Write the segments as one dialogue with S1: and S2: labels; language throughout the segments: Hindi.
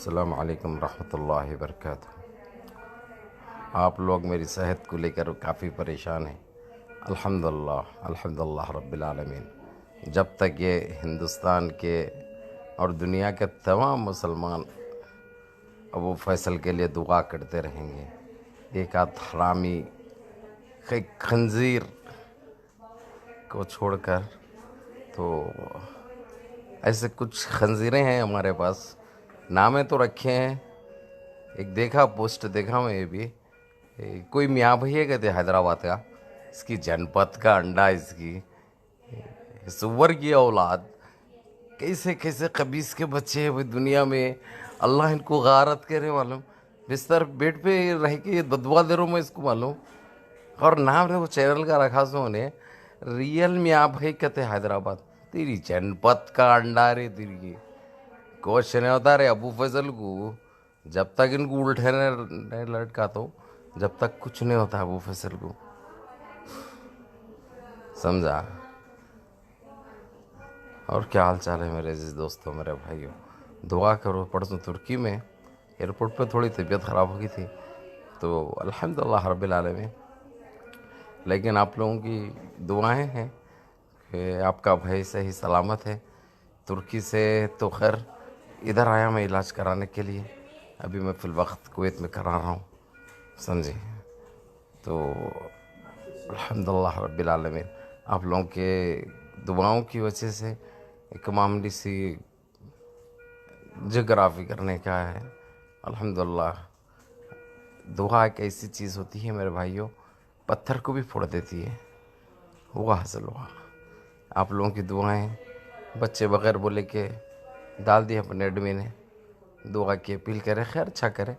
S1: अस्सलाम वालेकुम रहमतुल्लाहि वबरकातुहू। आप लोग मेरी सेहत को लेकर काफ़ी परेशान हैं। अल्हम्दुलिल्लाह अल्हम्दुलिल्लाह रब्बिल आलमीन। जब तक ये हिंदुस्तान के और दुनिया के तमाम मुसलमान अबू फैसल के लिए दुआ करते रहेंगे, एक आध हरामी एक खंजीर को छोड़कर, तो ऐसे कुछ खंजीरें हैं हमारे पास, नामे तो रखे हैं। एक देखा पोस्ट देखा मैं, ये भी कोई मियाँ भैया कहते हैदराबाद का, इसकी जनपद का अंडा, इसकी सुअर की औलाद, कैसे कैसे खबीस के बच्चे हैं भाई दुनिया में। अल्लाह इनको गारत करे मालूम, बिस्तर बेड पे रह के बदुआ दे रहा हूँ मैं इसको मालूम। और नाम है वो चैनल का रखा सो उन्हें, रियल मियाँ भाई कहते हैदराबाद। तेरी जनपद का अंडा रे, तेरी क्वेश्चन होता रे अबू फजल को। जब तक इनको उल्टे नहीं लटका, तो जब तक कुछ नहीं होता अबू फजल को, समझा। और क्या हाल चाल है मेरे अजीज दोस्तों, मेरे भाइयों, दुआ करो। परसों तुर्की में एयरपोर्ट पे थोड़ी तबीयत ख़राब हो गई थी, तो अल्हम्दुलिल्लाह रब्बिल आलमीन। लेकिन आप लोगों की दुआएं हैं कि आपका भाई सही सलामत है। तुर्की से तो खैर इधर आया मैं इलाज कराने के लिए, अभी मैं फ़िलवक्त कुवैत में करा रहा हूँ, समझे। तो अल्हम्दुलिल्लाह रब्बिल आलमीन, आप लोगों के दुआओं की वजह से एक मामूली सी जोग्राफ़ी करने का है। अल्हम्दुलिल्लाह, दुआ एक ऐसी चीज़ होती है मेरे भाइयों, पत्थर को भी फोड़ देती है। हुआ हासिल हुआ। आप लोगों की दुआएं, बच्चे बगैर बोले के डाल दिए अपने एडमी ने, दुआ की अपील करे, खैर अच्छा करे।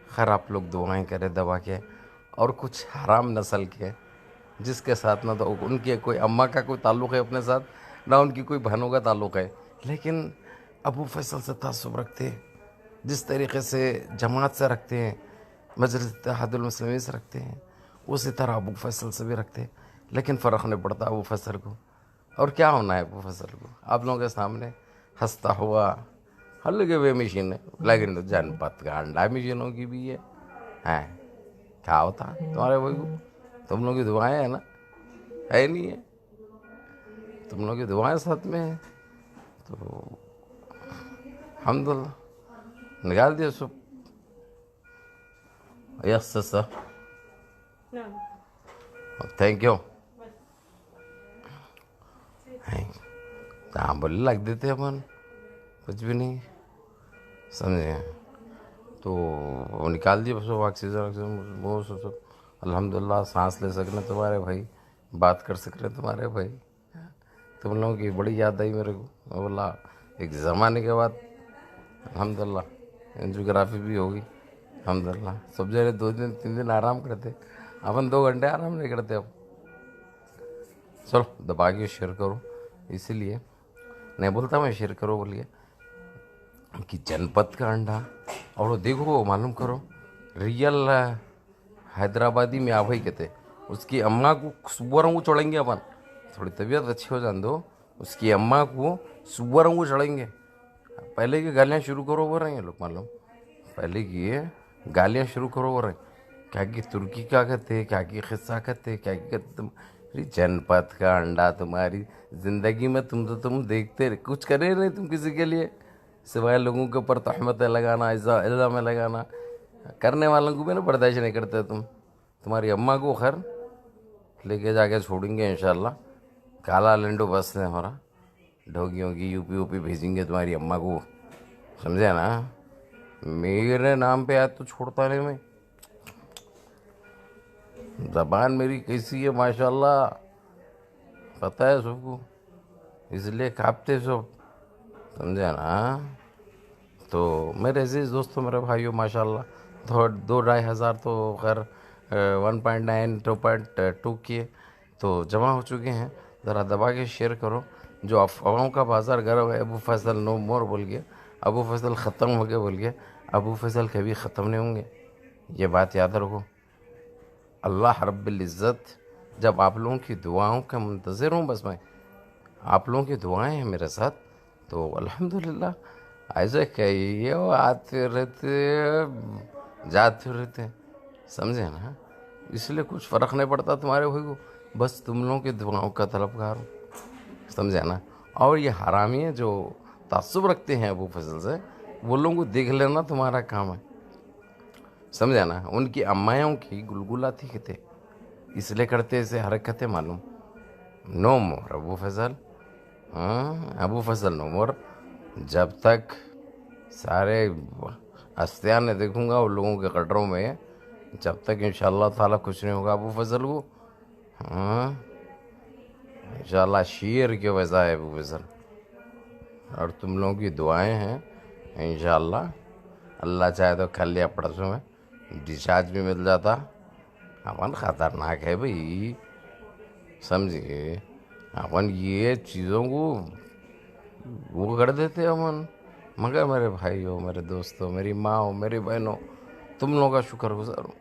S1: खैर आप लोग दुआएं करें दबा के। और कुछ हराम नस्ल के जिसके साथ ना तो उनके कोई अम्मा का कोई ताल्लुक़ है अपने साथ, ना उनकी कोई बहनों का ताल्लुक़ है, लेकिन अबू फैसल से तासुब रखते हैं, जिस तरीक़े से जमात से रखते हैं, मजलिस इत्तेहादुल मुस्लिमीन से रखते हैं, उसी तरह अबू फैसल से भी रखते हैं। लेकिन फ़र्क नहीं पड़ता अबू फैसल को। और क्या होना है अबू फैसल को, आप लोगों के सामने हंसता हुआ हल्के वे मशीन है, लेकिन तो जनपद का अंडा मशीनों की भी है। क्या होता तुम्हारे भाई को, तुम लोग की दुआएं है ना, है नहीं है, तुम लोग की दुआएं साथ में है, तो अल्हम्दुलिल्लाह निकाल दिया सब। Yes sir, thank you. हाँ बोले लग देते अपन, कुछ भी नहीं, समझे। तो वो निकाल दिए बस, ऑक्सीजन वो सब। अल्हम्दुलिल्लाह सांस ले सकने तुम्हारे भाई, बात कर सक रहे तुम्हारे भाई। तुम लोगों की बड़ी याद आई मेरे को, मैं बोला एक ज़माने के बाद अल्हम्दुलिल्लाह एंजियोग्राफी भी होगी। अल्हम्दुलिल्लाह सब जगह 2 दिन 3 दिन आराम करते, अपन 2 घंटे आराम नहीं करते अब। चलो दबा के शेयर करो, इसीलिए नहीं बोलता मैं शेयर करो बोलिए कि जनपद का अंडा। और वो देखो मालूम करो, रियल हैदराबादी में आ भाई कहते, उसकी अम्मा को सुअर को चढ़ेंगे अपन, थोड़ी तबीयत अच्छी हो जान दो, उसकी अम्मा को सुअर को चढ़ेंगे। पहले की गालियाँ शुरू करो बोल रहे हैं लोग मालूम, पहले की गालियाँ शुरू करो बोल रहे, क्या कि तुर्की का कहते, क्या कि किस्सा कहते, क्या कि कहते तुम। जनपद का अंडा, तुम्हारी ज़िंदगी में तुम देखते कुछ करे नहीं तुम किसी के लिए, सिवाय लोगों के ऊपर तहमतें लगाना, इल्ज़ाम लगाना। करने वालों को भी ना बर्दाश्त नहीं करते तुम। तुम्हारी अम्मा को खैर लेके जाके छोड़ेंगे इंशाल्लाह, काला लंडो बस है हमारा, ढोगियों की यूपी भेजेंगे तुम्हारी अम्मा को, समझे ना। मेरे नाम पे आज तो छोड़ता नहीं मैं, ज़बान मेरी कैसी है माशाल्लाह, पता है सबको, इसलिए काँपते सब, समझे ना। तो मेरे अजीज़ दोस्तों, मेरे भाइयों, माशाल्लाह 2-2-2.5 हज़ार तो खैर 1.9 2.2 किए तो जमा हो चुके हैं। ज़रा दबा के शेयर करो। जो अफवाहों का बाज़ार गर्म है, अबू फैसल नो मोर बोल गया, अबू फैसल ख़त्म हो गया बोल गया, अबू फैसल कभी ख़त्म नहीं होंगे, ये बात याद रखो। अल्लाह रब्बुल इज़्ज़त जब आप लोगों की दुआओं का मुंतज़िर हूँ, बस मैं आप लोगों की दुआएं हैं मेरे साथ, तो अल्हम्दुलिल्लाह ऐसे कहिए वो आते रहते जाते रहते, समझे ना। इसलिए कुछ फ़र्क नहीं पड़ता तुम्हारे भाई को, बस तुम लोगों की दुआओं का तलबगार हूँ, समझे ना। और ये हरामी है जो तासुब रखते हैं अबू फजल से, वो लोगों को देख लेना तुम्हारा काम है, समझे ना। उनकी अम्मायों की गुलगुला थी थे, इसलिए करते ऐसे हरकतें मालूम। नो मोर अबू फजल, हाँ अबू फजल नो मोर। जब तक सारे हस्तियाँ नहीं देखूंगा उन लोगों के कटरों में, जब तक इंशाअल्लाह ताला कुछ नहीं होगा अबू फजल को। हाँ इंशाअल्लाह शेर के वजह है अबू फजल, और तुम लोगों की दुआएं हैं इंशाअल्लाह। अल्लाह चाहे तो कल या परसों में डिस्चार्ज भी मिल जाता। अपन ख़तरनाक है भाई, समझिए। अपन ये चीज़ों को वो कर देते अपन, मगर मेरे भाई हो, मेरे दोस्त हो, मेरी माँ हो, मेरी बहन हो, तुम लोगों का शुक्रगुजार हूँ,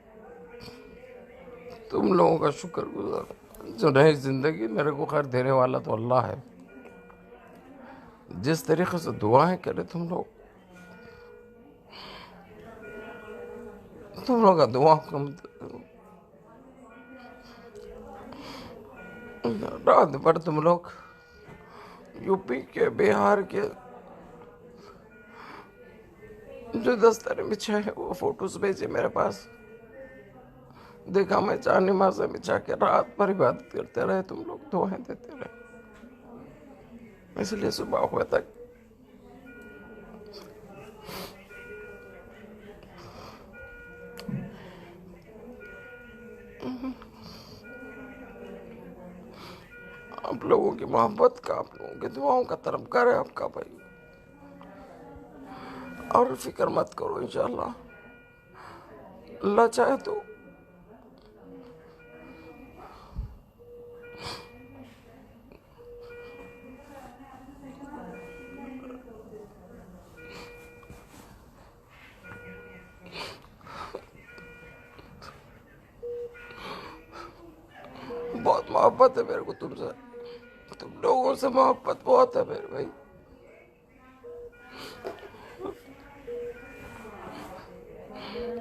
S1: तुम लोगों का शुक्रगुजार हूँ। जो नई ज़िंदगी मेरे को खैर देने वाला तो अल्लाह है। जिस तरीके से दुआएं करे तुम लोग का दुआ का रात भर तुम लोग यूपी के, बिहार के जो दस्ताने बिछाए हैं वो फोटोज भेजे मेरे पास, देखा मैं चार नमाज़ें बिछा के रात भर इबादत करते रहे, तुम लोग दुआएं देते रहे, इसलिए सुबह हुए तक आप लोगों की मोहब्बत का, आप लोगों की दुआओं का तलबगार है आपका भाई। और फिक्र मत करो, इंशाल्लाह अल्लाह चाहे तो बहुत मोहब्बत है मेरे को तुमसे, तुम लोगों से मोहब्बत बहुत है मेरे भाई।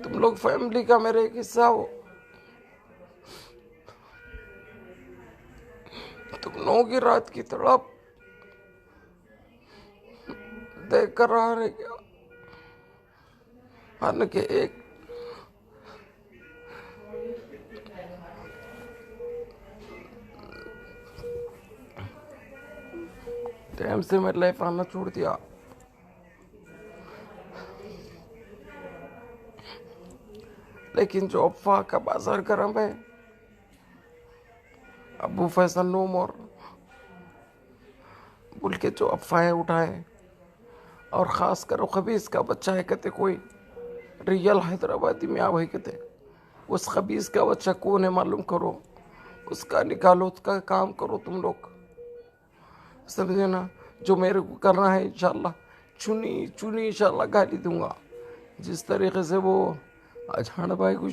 S1: तुम लोग फैमिली का मेरे एक हिस्सा हो, तुम लोगों की रात की तड़प देख कर रहा रह गया। हालांकि एक टाइम से मेरी लाइफ आना छोड़ दिया, लेकिन जो अफवाह का बाजार गर्म है, अबू फैसल नो मोर बोल के जो अफवाहें उठाए, और ख़ास कर खबीस का बच्चा है कहते कोई, रियल हैदराबादी में आ भाई कहते, उस खबीस का बच्चा कौन है मालूम करो, उसका निकालो, उसका काम करो तुम लोग, समझे ना। जो मेरे को करना है इंशाल्लाह चुनी चुनी इंशाल्लाह गाली दूंगा। जिस तरीके से वो झाड़ भाई को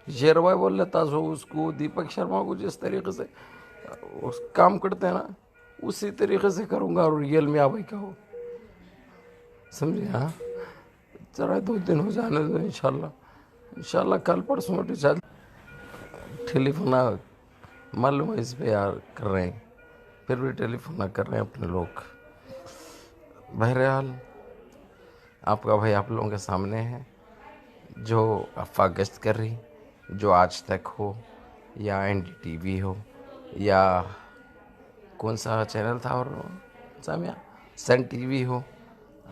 S1: शेर भाई बोल लेता सो, उसको दीपक शर्मा को जिस तरीके से उस काम करते हैं ना, उसी तरीके से करूँगा। और रियल में भाई का हो, समझे। हाँ जरा 2 दिन हो जाने दो, इंशाल्लाह कल परसों में डिस्चार्ज। टेलीफोन मालूम है इस पे यार कर रहे हैं, फिर भी टेलीफोन ना कर रहे हैं अपने लोग। बहरहाल आपका भाई आप लोगों के सामने है, जो अफवाह गश्त कर रही, जो आज तक हो या NDTV हो या कौन सा चैनल था और सामिया सन TV हो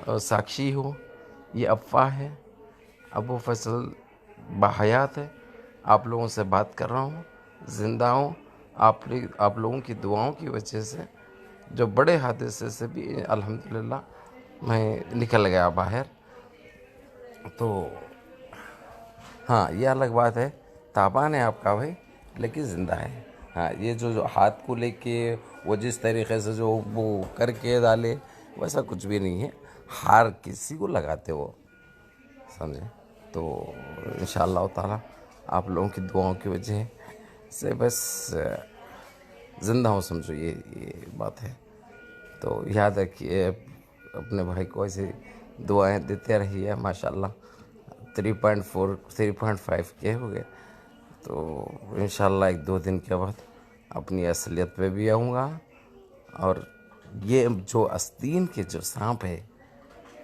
S1: और साक्षी हो, ये अफवाह है। अबू फैसल बाहयात है, आप लोगों से बात कर रहा हूँ, ज़िंदा हूँ। आप लोगों की दुआओं की वजह से जो बड़े हादसे से भी अल्हम्दुलिल्लाह मैं निकल गया बाहर। तो हाँ ये अलग बात है, ताबान है आपका भाई लेकिन ज़िंदा है। हाँ ये जो हाथ को लेके वो जिस तरीक़े से जो वो करके डाले, वैसा कुछ भी नहीं है, हार किसी को लगाते वो, समझे। तो इंशाअल्लाह ताला आप लोगों की दुआओं की वजह से बस ज़िंदा हूँ, समझो ये बात है। तो याद रखिए अपने भाई को ऐसे दुआएं देते रहिए। माशाल्लाह 3.4 3.5 के हो गए, तो इंशाल्लाह 1-2 दिन के बाद अपनी असलियत पे भी आऊँगा। और ये जो आस्तीन के जो सांप है,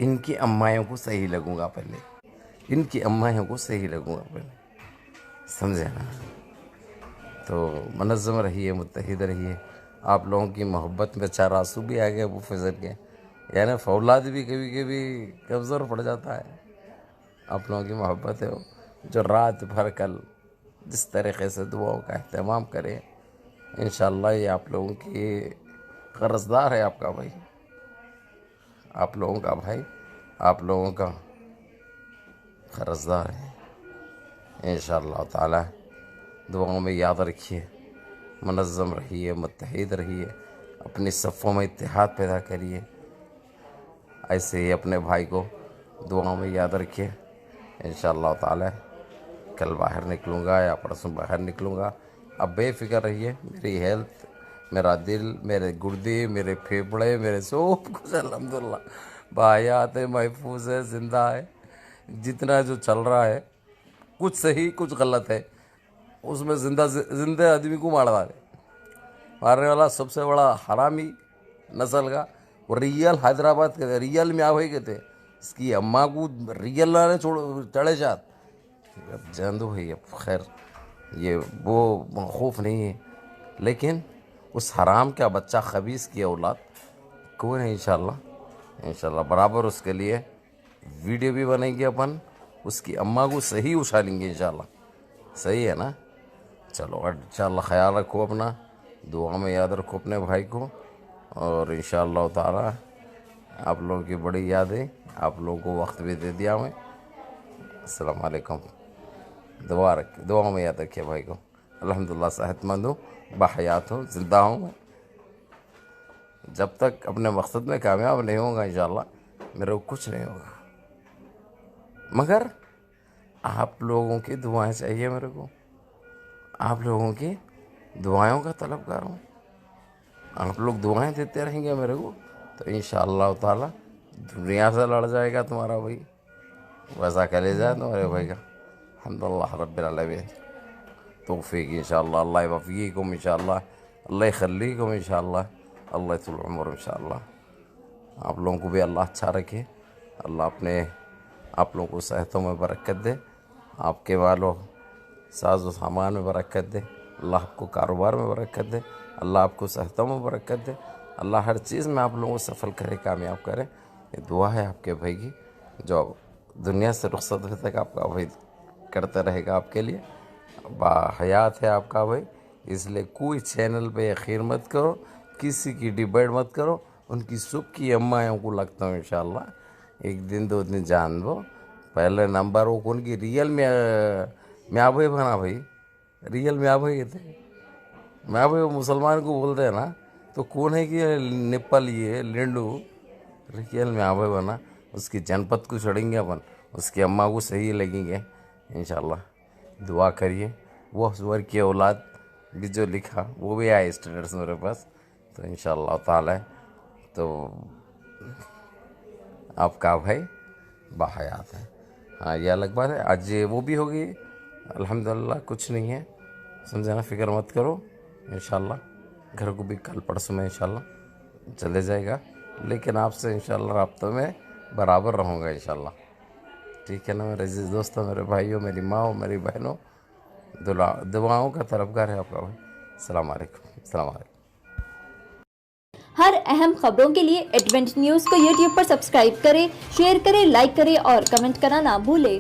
S1: इनकी अम्मायों को सही लगूंगा पहले, इनकी अम्मायों को सही लगूंगा पहले, समझे ना। तो मुनज़्ज़म रहिए, मुत्तहिद रहिए। आप लोगों की मोहब्बत में 4 आंसू भी आ गए वो फिजल के, यानी फौलाद भी कभी कभी कमज़ोर पड़ जाता है। आप लोगों की मोहब्बत है जो रात भर कल जिस तरीक़े से दुआओं का अहतमाम करें, इंशाअल्लाह ये आप लोगों की कर्ज़दार है, आपका भाई, आप लोगों का भाई, आप लोगों का कर्ज़दार है। इंशाअल्लाह ताला दुआओं में याद रखिए, मुनज़्ज़म रहिए, मुत्तहिद रहिए, अपनी सफ़ों में इत्तेहाद पैदा करिए। ऐसे ही अपने भाई को दुआओं में याद रखिए। इंशाअल्लाह ताला कल बाहर निकलूँगा या परसों बाहर निकलूँगा। अब बेफ़िक्र रहिए, मेरी हेल्थ, मेरा दिल, मेरे गुर्दे, मेरे फेफड़े, मेरे सब कुछ अल्हम्दुलिल्लाह बाहयात है, महफूज है, ज़िंदा है। जितना जो चल रहा है कुछ सही कुछ गलत है, उसमें जिंदा आदमी को मार डाले। मारने वाला सबसे बड़ा हरामी नस्ल का वो रियल हैदराबाद के रियल में आवे के थे, इसकी अम्मा को रियल लाने छोड़ चढ़े जात। अब जान दो भाई, अब खैर ये वो मखूफ नहीं है, लेकिन उस हराम का बच्चा खबीस की औलाद कौन है। इंशाल्लाह बराबर उसके लिए वीडियो भी बनेंगे अपन, उसकी अम्मा को सही उछालेंगे इंशाल्लाह। सही है ना। चलो इंशाल्लाह ख्याल रखो अपना, दुआ में याद रखो अपने भाई को। और इंशाल्लाह ताला आप लोगों की बड़ी याद है, आप लोगों को वक्त भी दे दिया मैं। अस्सलाम वालेकुम। दुआ में याद रखिए भाई को। अल्हम्दुलिल्लाह सेहतमंद हूँ, बाहयात हूँ, ज़िंदा हूँ मैं। जब तक अपने मकसद में कामयाब नहीं होगा इंशाल्लाह मेरे को कुछ नहीं होगा, मगर आप लोगों की दुआएं चाहिए मेरे को। आप लोगों की दुआओं का तलबगार हूँ। आप लोग दुआएं देते रहेंगे मेरे को तो इंशाअल्लाह ताला दुनिया से लड़ जाएगा तुम्हारा भाई, वैसा कलेजा है तुम्हारे भाई का। अल्हम्दुलिल्लाह रब्बिल आलमीन तौफीक इंशाअल्लाह, अल्लाह वफ़ीकुम इंशाअल्लाह, अल्लाह खल्लीकुम इंशाअल्लाह, अल्लाह तुल उम्र इंशाअल्लाह। आप लोगों को भी अल्लाह अच्छा रखे, अल्लाह अपने आप लोगों को सेहतों में बरकत दे, आपके वालों साज़ो सामान में बरकत दे, अल्लाह आपको कारोबार में बरकत दे, अल्लाह आपको सेहतों में बरकत दे, अल्लाह हर चीज़ में आप लोगों को सफल करे, कामयाब करे। ये दुआ है आपके भाई की, जो दुनिया से रुखसत होने तक आपका भाई करता रहेगा आपके लिए। बाहयात है आपका भाई, इसलिए कोई चैनल पे यकीन मत करो, किसी की डिबेट मत करो। उनकी सुख की अम्मायों को लगता हूँ इंशाअल्लाह 1 दिन 2 दिन जान दो। पहले नंबर वो कौन की रियल में म्या भाई बना भाई, रियल म्या भाई थे। म्या भाई वो मुसलमान को बोलते हैं ना, तो कौन है कि नेपाल ये लेंडू रियल म्या भाई बना। उसकी जनपद को छोड़ेंगे अपन, उसकी अम्मा को सही लगेंगे इंशाअल्लाह। दुआ करिए। वो सुअर की औलाद भी जो लिखा वो भी आए स्टेटस मेरे पास, तो इंशाअल्लाह ताला तो आपका भाई बाहयात है। हाँ ये अलग बात है, आज वो भी होगी अल्हम्दुलिल्लाह, कुछ नहीं है, समझे ना। फ़िक्र मत करो, इंशाअल्लाह घर को भी कल परसों में इंशाअल्लाह चले जाएगा, लेकिन आपसे इंशाअल्लाह राब्ते में बराबर रहूँगा इंशाअल्लाह। ठीक है ना मेरे अज़ीज़ दोस्तों, मेरे भाइयों, मेरी माँ, मेरी बहनों, दुआओं का तरफदार है आपका भाई। अस्सलाम वालेकुम, अस्सलाम वालेकुम।
S2: हर अहम खबरों के लिए एडवेंट न्यूज़ को यूट्यूब पर सब्सक्राइब करें, शेयर करें, लाइक करें और कमेंट करना ना भूलें।